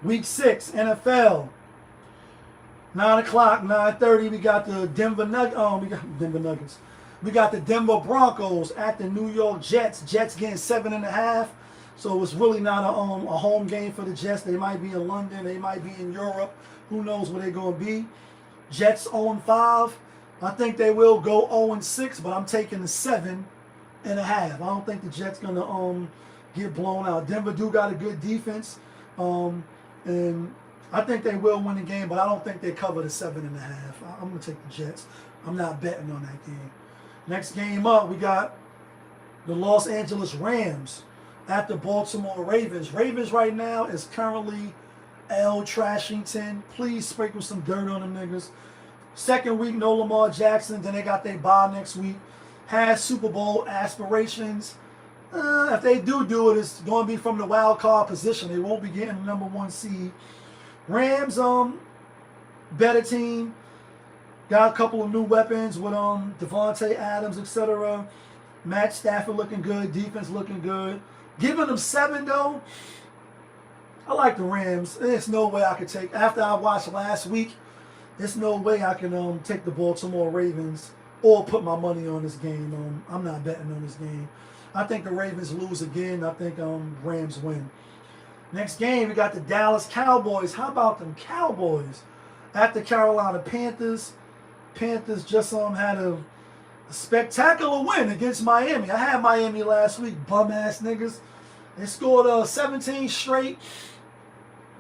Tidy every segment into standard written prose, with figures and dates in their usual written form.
Week 6, NFL. 9 o'clock, 9:30. We got the Denver Nuggets. We got Denver Nuggets. We got the Denver Broncos at the New York Jets. Jets getting 7.5. So it's really not a home game for the Jets. They might be in London. They might be in Europe. Who knows where they're going to be. Jets 0-5. I think they will go 0-6, but I'm taking the 7.5. I don't think the Jets going to get blown out. Denver do got a good defense. And I think they will win the game, but I don't think they cover the 7.5. I'm going to take the Jets. I'm not betting on that game. Next game up, we got the Los Angeles Rams at the Baltimore Ravens. Ravens right now is currently L. Trashington. Please sprinkle some dirt on them niggas. Second week, no Lamar Jackson. Then they got their bye next week. Has Super Bowl aspirations. If they do it, it's going to be from the wild card position. They won't be getting the number 1 seed. Rams, better team. Got a couple of new weapons with Devontae Adams, etc. Matt Stafford looking good. Defense looking good. Giving them 7 though. I like the Rams. There's no way I could take, after I watched last week, there's no way I can take the Baltimore Ravens or put my money on this game. I'm not betting on this game. I think the Ravens lose again. I think Rams win. Next game, we got the Dallas Cowboys. How about them Cowboys? At the Carolina Panthers. Panthers just had a spectacular win against Miami. I had Miami last week, bum-ass niggas. They scored 17 straight.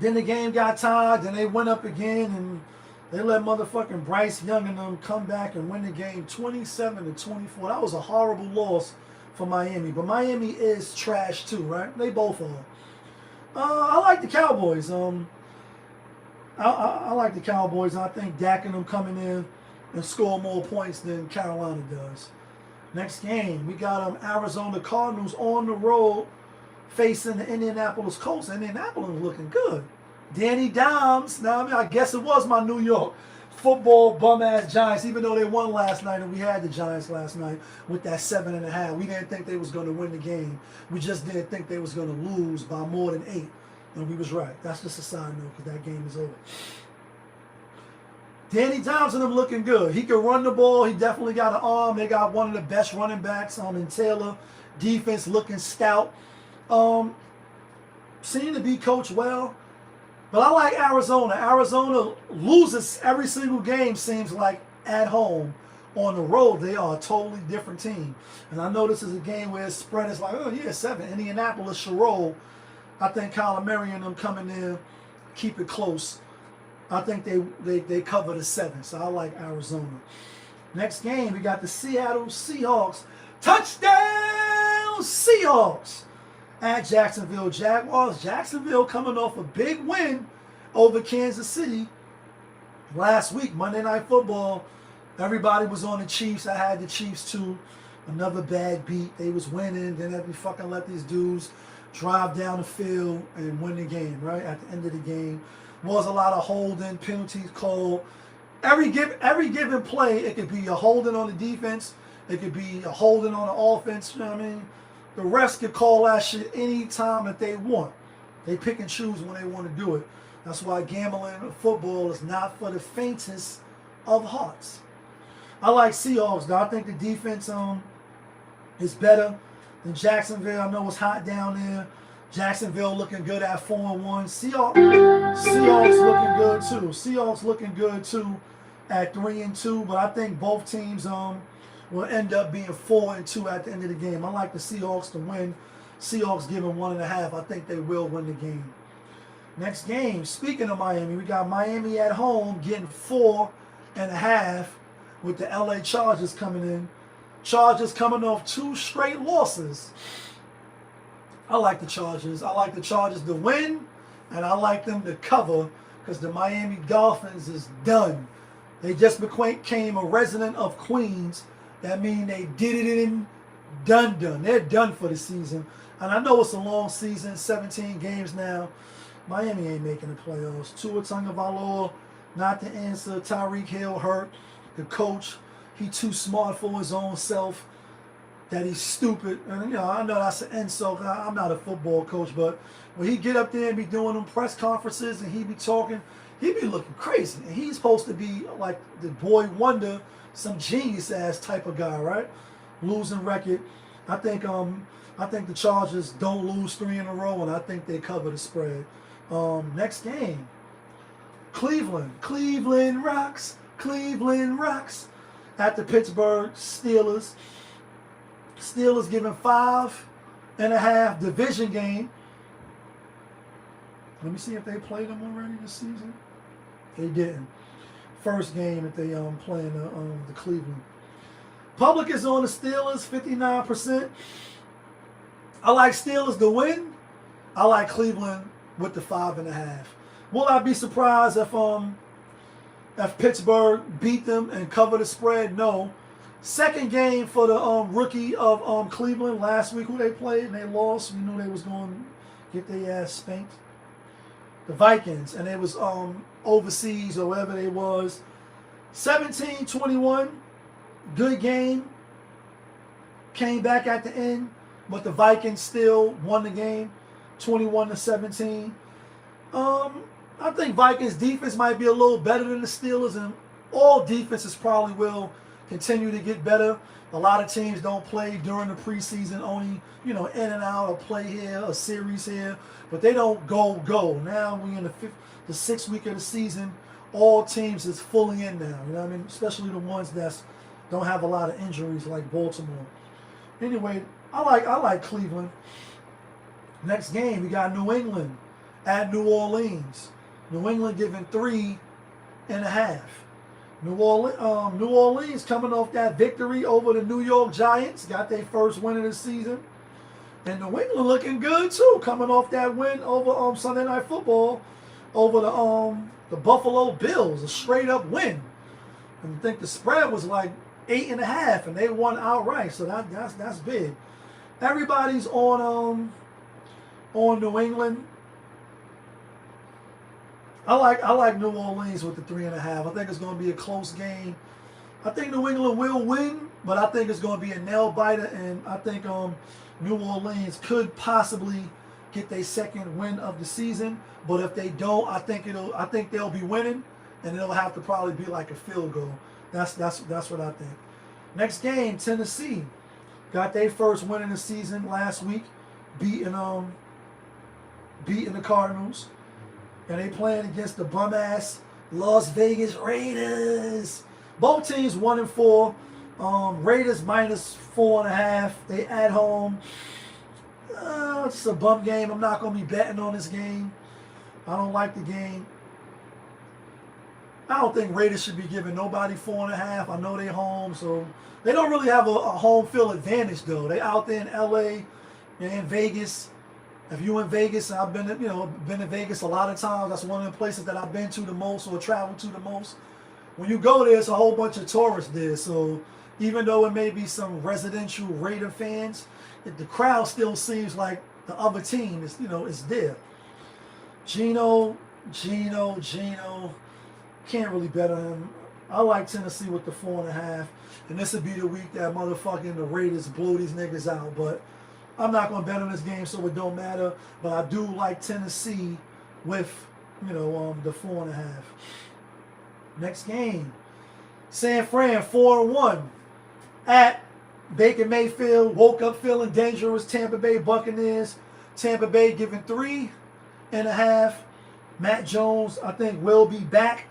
Then the game got tied. Then they went up again, and they let motherfucking Bryce Young and them come back and win the game 27-24. That was a horrible loss for Miami. But Miami is trash too, right? They both are. I like the Cowboys. I like the Cowboys. I think Dak and them coming in and score more points than Carolina does. Next game, we got Arizona Cardinals on the road facing the Indianapolis Colts. Indianapolis looking good. Danny Dimes. Now, I guess it was my New York football bum-ass Giants, even though they won last night, and we had the Giants last night with that 7.5. We didn't think they was going to win the game. We just didn't think they was going to lose by more than 8. And we was right. That's just a side note because that game is over. Danny Dimes and them looking good. He can run the ball. He definitely got an arm. They got one of the best running backs in Taylor. Defense looking stout. Seem to be coached well. But I like Arizona. Arizona loses every single game, seems like, at home. On the road, they are a totally different team. And I know this is a game where it's spread. It's like, oh, yeah, 7. Indianapolis should roll. I think Kyler Murray and them coming in, keep it close. I think they cover the 7. So I like Arizona. Next game, we got the Seattle Seahawks. Touchdown Seahawks! At Jacksonville Jaguars. Jacksonville coming off a big win over Kansas City last week, Monday Night Football. Everybody was on the Chiefs. I had the Chiefs too. Another bad beat. They was winning. Then we fucking let these dudes drive down the field and win the game, right? At the end of the game. Was a lot of holding, penalties called. Every given play, it could be a holding on the defense. It could be a holding on the offense. You know what I mean? The refs could call that shit any time that they want. They pick and choose when they want to do it. That's why gambling football is not for the faintest of hearts. I like Seahawks, though. I think the defense is better than Jacksonville. I know it's hot down there. Jacksonville looking good at 4-1. Seahawks looking good too. Seahawks looking good too at 3-2. But I think both teams will end up being 4-2 at the end of the game. I like the Seahawks to win. Seahawks giving 1.5. I think they will win the game. Next game, speaking of Miami, we got Miami at home getting 4.5 with the LA Chargers coming in. Chargers coming off 2 straight losses. I like the Chargers. I like the Chargers to win, and I like them to cover because the Miami Dolphins is done. They just became a resident of Queens. That means they did it in done. They're done for the season. And I know it's a long season, 17 games now. Miami ain't making the playoffs. Tua Tagovailoa, not the answer. Tyreek Hill hurt. The coach, he too smart for his own self. that he's stupid. And I know that's an insult. I'm not a football coach, but when he get up there and be doing them press conferences and he be talking, he be looking crazy. And he's supposed to be like the boy wonder, some genius ass type of guy, right? Losing record. I think the Chargers don't lose 3 in a row, and I think they cover the spread. Next game, Cleveland. Cleveland rocks. Cleveland rocks. At the Pittsburgh Steelers. Steelers giving 5.5 division game. Let me see if they played them already this season. They didn't. First game that they playing the Cleveland. Public is on the Steelers, 59%. I like Steelers to win. I like Cleveland with the 5.5. Will I be surprised if Pittsburgh beat them and cover the spread? No. Second game for the rookie of Cleveland last week, who they played and they lost. We knew they was going to get their ass spanked. The Vikings, and it was overseas or wherever they was. 17-21, good game. Came back at the end, but the Vikings still won the game, 21-17. I think Vikings defense might be a little better than the Steelers, and all defenses probably will continue to get better. A lot of teams don't play during the preseason, only in and out, or play here, a series here, but they don't go. Now we in the 6th week of the season. All teams is fully in now. You know what I mean? Especially the ones that don't have a lot of injuries like Baltimore. Anyway, I like Cleveland. Next game, we got New England at New Orleans. New England giving 3.5. New Orleans coming off that victory over the New York Giants, got their first win of the season. And New England looking good too, coming off that win over Sunday Night Football over the Buffalo Bills, a straight up win. And I think the spread was like 8.5, and they won outright, so that's big. Everybody's on New England. I like New Orleans with the 3.5. I think it's going to be a close game. I think New England will win, but I think it's going to be a nail biter, and I think New Orleans could possibly get their second win of the season. But if they don't, I think they'll be winning, and it'll have to probably be like a field goal. That's what I think. Next game, Tennessee got their first win in the season last week, beating the Cardinals. And they playing against the bum-ass Las Vegas Raiders. Both teams 1-4. Raiders minus 4.5. They at home. It's a bum game. I'm not going to be betting on this game. I don't like the game. I don't think Raiders should be giving nobody 4.5. I know they're home, so they don't really have a home field advantage, though. They out there in L.A. and in Vegas. If you in Vegas, and I've been to Vegas a lot of times, that's one of the places that I've been to the most or traveled to the most. When you go there, it's a whole bunch of tourists there. So even though it may be some residential Raider fans, the crowd still seems like the other team is there. Geno, can't really bet on him. I like Tennessee with the 4.5, and this would be the week that the Raiders blow these niggas out, but I'm not going to bet on this game, so it don't matter. But I do like Tennessee with, the 4.5. Next game, San Fran 4-1 at Baker Mayfield. Woke up feeling dangerous. Tampa Bay Buccaneers. Tampa Bay giving 3.5. Matt Jones, I think, will be back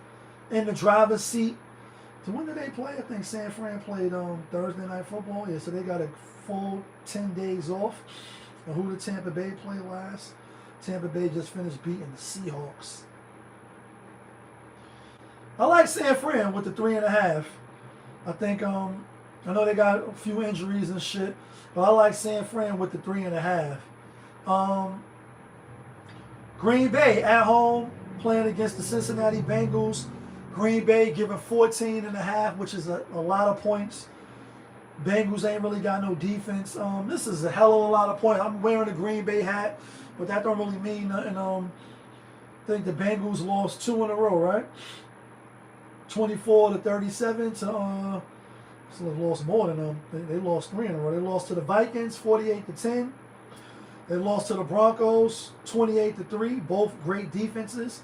in the driver's seat. So when did they play? I think San Fran played Thursday Night Football. Yeah, so they got a full 10 days off. And who did Tampa Bay play last? Tampa Bay just finished beating the Seahawks. I like San Fran with the 3.5. I think I know they got a few injuries and shit, but I like San Fran with the 3.5. Green Bay at home playing against the Cincinnati Bengals. Green Bay giving 14.5, which is a lot of points. Bengals ain't really got no defense. This is a hell of a lot of points. I'm wearing a Green Bay hat, but that don't really mean nothing. I think the Bengals lost 2 in a row, right? 24-37 to So they've lost more than them. They lost 3 in a row. They lost to the Vikings 48-10. They lost to the Broncos 28-3. Both great defenses.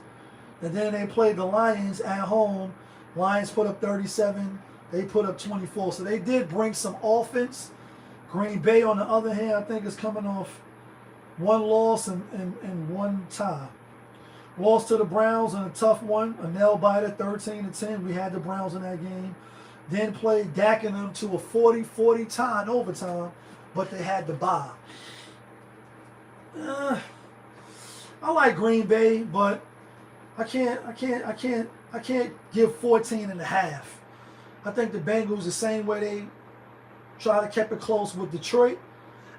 And then they played the Lions at home. Lions put up 37. They put up 24. So they did bring some offense. Green Bay, on the other hand, I think is coming off 1 loss and 1 tie. Lost to the Browns in a tough one, a nail biter, 13-10. We had the Browns in that game. Then played Dak and them to a 40-40 tie in overtime, but they had the bye. I like Green Bay, but I can't give 14.5. I think the Bengals, the same way they try to keep it close with Detroit,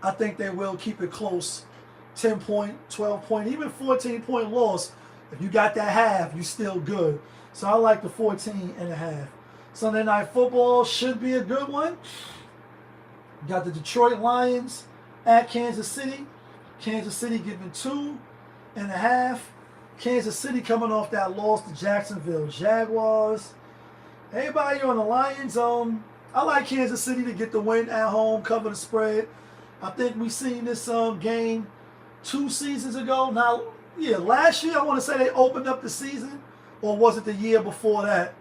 I think they will keep it close. 10 point, 12 point, even 14-point loss. If you got that half, you still good. So I like the 14.5. Sunday Night Football should be a good one. You got the Detroit Lions at Kansas City. Kansas City giving 2.5. Kansas City coming off that loss to Jacksonville Jaguars. Everybody on the Lions, I like Kansas City to get the win at home, cover the spread. I think we seen this game 2 seasons ago. Now, yeah, last year I want to say they opened up the season, or was it the year before that?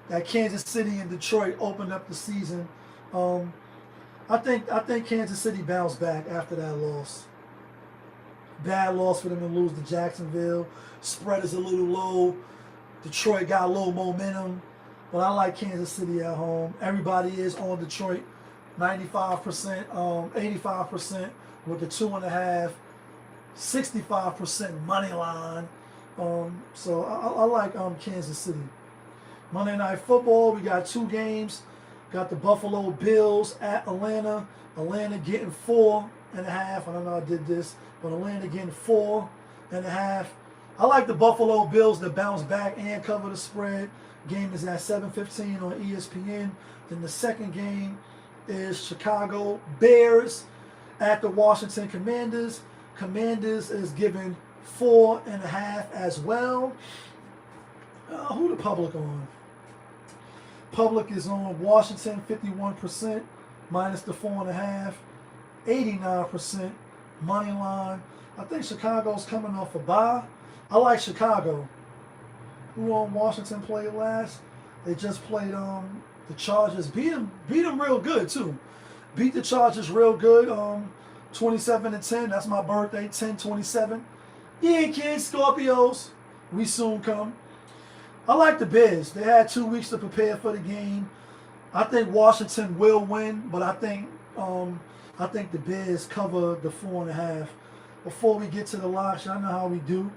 That Kansas City and Detroit opened up the season. I think Kansas City bounced back after that loss. Bad loss for them to lose to Jacksonville. Spread is a little low. Detroit got a little momentum. But I like Kansas City at home. Everybody is on Detroit. 95%, 85% with the 2.5. 65% money line. So I like Kansas City. Monday Night Football, we got 2 games. Got the Buffalo Bills at Atlanta. Atlanta getting 4.5. I don't know I did this, but Atlanta getting 4.5. I like the Buffalo Bills to bounce back and cover the spread. Game is at 7:15 on ESPN. Then the second game is Chicago Bears at the Washington Commanders. Commanders is giving 4.5 as well. Who the public on? Public is on Washington 51% minus the 4.5. 89% money line. I think Chicago's coming off a bye. I like Chicago. Who on Washington played last? They just played the Chargers. Beat them real good too. Beat the Chargers real good. 27-10. That's my birthday. 10-27. Yeah, kids, Scorpios. We soon come. I like the Bears. They had 2 weeks to prepare for the game. I think Washington will win, but I think the Bears cover the 4.5. Before we get to the locks, y'all know how we do.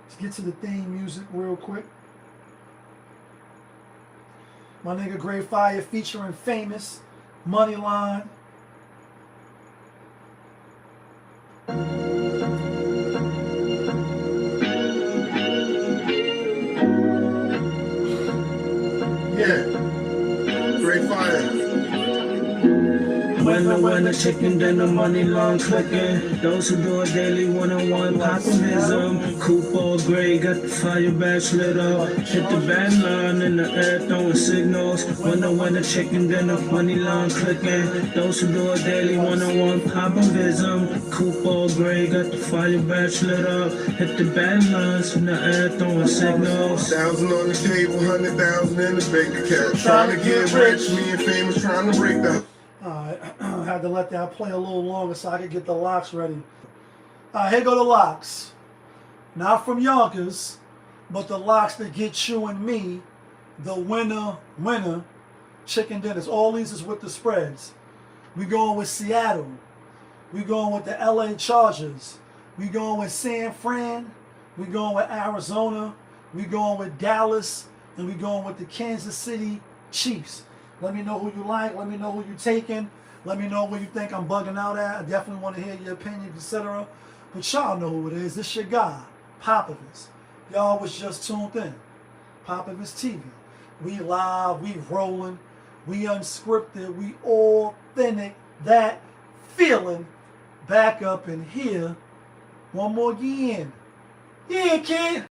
Let's get to the theme music real quick. My nigga Great Fire featuring Famous, Money Line. Yeah, Great Fire. When the chicken, then the money line clicking. Those who do it daily, one-on-one populism. Coupe all gray, got the fire badge lit up. Hit the bad line in the air, throwing signals. When the chicken, then the money line clicking. Those who do it daily, one-on-one populism. Coupe all gray, got the fire badge lit up. Hit the bad lines in the air, throwing signals. 1,000 on the table, 100,000 in the bank account. Trying to get rich, me and Famous trying to break the. Alright, I had to let that play a little longer so I could get the locks ready. Alright, here go the locks. Not from Yonkers, but the locks that get you and me the winner chicken dinners. All these is with the spreads. We going with Seattle. We going with the LA Chargers. We going with San Fran. We going with Arizona. We going with Dallas. And we going with the Kansas City Chiefs. Let me know who you like. Let me know who you're taking. Let me know where you think I'm bugging out at. I definitely want to hear your opinion, etc. But y'all know who it is. This your guy, Popovich. Y'all was just tuned in. Popovich TV. We live. We rolling. We unscripted. We authentic. That feeling. Back up in here. One more again. Yeah, kid.